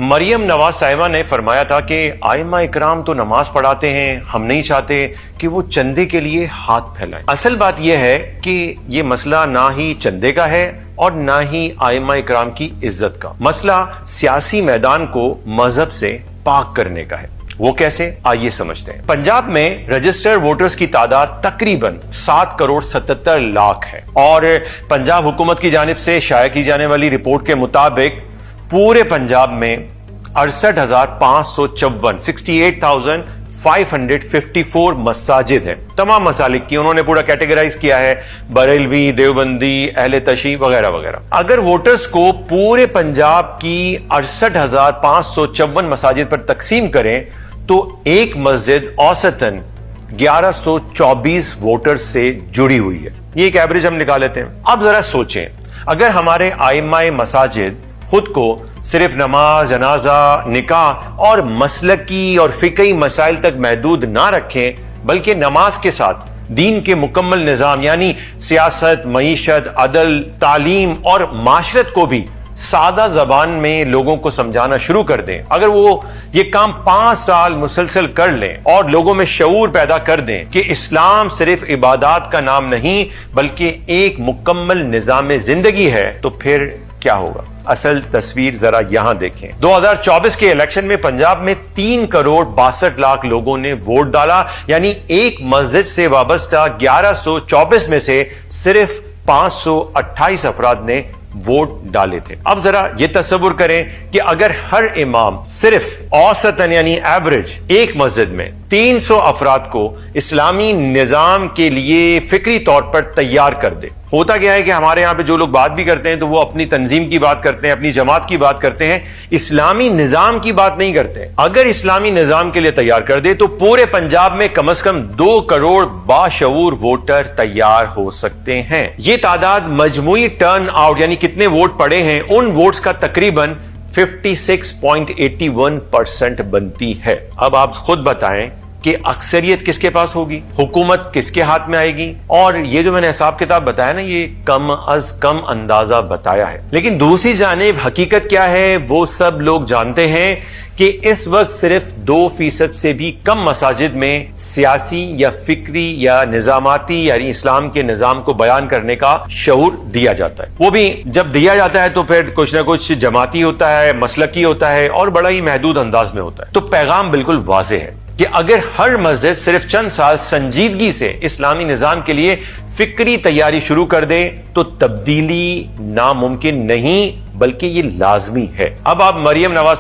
مریم نواز صاحبہ نے فرمایا تھا کہ ائمہ اکرام تو نماز پڑھاتے ہیں، ہم نہیں چاہتے کہ وہ چندے کے لیے ہاتھ پھیلائیں۔ اصل بات یہ ہے کہ یہ مسئلہ نہ ہی چندے کا ہے اور نہ ہی ائمہ اکرام کی عزت کا، مسئلہ سیاسی میدان کو مذہب سے پاک کرنے کا ہے۔ وہ کیسے؟ آئیے سمجھتے ہیں۔ پنجاب میں رجسٹرڈ ووٹرز کی تعداد تقریباً 7,77,00,000 ہے، اور پنجاب حکومت کی جانب سے شائع کی جانے والی رپورٹ کے مطابق پورے پنجاب میں 68,554 68,554 مساجد ہیں۔ تمام مسالک کی انہوں نے پورا کیٹیگرائز کیا ہے، بریلوی، دیوبندی، اہل تشیع وغیرہ وغیرہ۔ اگر ووٹرز کو پورے پنجاب کی 68,554 مساجد پر تقسیم کریں تو ایک مسجد اوسطاً 1124 ووٹرز سے جڑی ہوئی ہے۔ یہ ایک ایوریج ہم نکال لیتے ہیں۔ اب ذرا سوچیں، اگر ہمارے ائمہ مساجد خود کو صرف نماز، جنازہ، نکاح اور مسلکی اور فقہی مسائل تک محدود نہ رکھیں، بلکہ نماز کے ساتھ دین کے مکمل نظام یعنی سیاست، معیشت، عدل، تعلیم اور معاشرت کو بھی سادہ زبان میں لوگوں کو سمجھانا شروع کر دیں، اگر وہ یہ کام 5 سال مسلسل کر لیں اور لوگوں میں شعور پیدا کر دیں کہ اسلام صرف عبادات کا نام نہیں بلکہ ایک مکمل نظام زندگی ہے، تو پھر کیا ہوگا؟ اصل تصویر ذرا یہاں دیکھیں۔ 2024 کے الیکشن میں پنجاب میں 3,62,00,000 لوگوں نے ووٹ ڈالا، یعنی ایک مسجد سے وابستہ 1124 میں سے صرف 528 افراد نے ووٹ ڈالے تھے۔ اب ذرا یہ تصور کریں کہ اگر ہر امام صرف اوسطاً یعنی ایوریج ایک مسجد میں 300 افراد کو اسلامی نظام کے لیے فکری طور پر تیار کر دے۔ ہوتا کیا ہے کہ ہمارے یہاں پہ جو لوگ بات بھی کرتے ہیں تو وہ اپنی تنظیم کی بات کرتے ہیں، اپنی جماعت کی بات کرتے ہیں، اسلامی نظام کی بات نہیں کرتے۔ اگر اسلامی نظام کے لیے تیار کر دے تو پورے پنجاب میں کم از کم 2 کروڑ باشعور ووٹر تیار ہو سکتے ہیں۔ یہ تعداد مجموعی ٹرن آؤٹ یعنی کتنے ووٹ پڑے ہیں ان ووٹس کا تقریباً 56.81% بنتی ہے۔ اب آپ خود بتائیں کہ اکثریت کس کے پاس ہوگی، حکومت کس کے ہاتھ میں آئے گی؟ اور یہ جو میں نے حساب کتاب بتایا نا، یہ کم از کم اندازہ بتایا ہے، لیکن دوسری جانب حقیقت کیا ہے وہ سب لوگ جانتے ہیں کہ اس وقت صرف 2% سے بھی کم مساجد میں سیاسی یا فکری یا نظاماتی یعنی اسلام کے نظام کو بیان کرنے کا شعور دیا جاتا ہے۔ وہ بھی جب دیا جاتا ہے تو پھر کچھ نہ کچھ جماعتی ہوتا ہے، مسلکی ہوتا ہے اور بڑا ہی محدود انداز میں ہوتا ہے۔ تو پیغام بالکل واضح ہے کہ اگر ہر مسجد صرف چند سال سنجیدگی سے اسلامی نظام کے لیے فکری تیاری شروع کر دے تو تبدیلی ناممکن نہیں بلکہ یہ لازمی ہے۔ اب آپ مریم نواز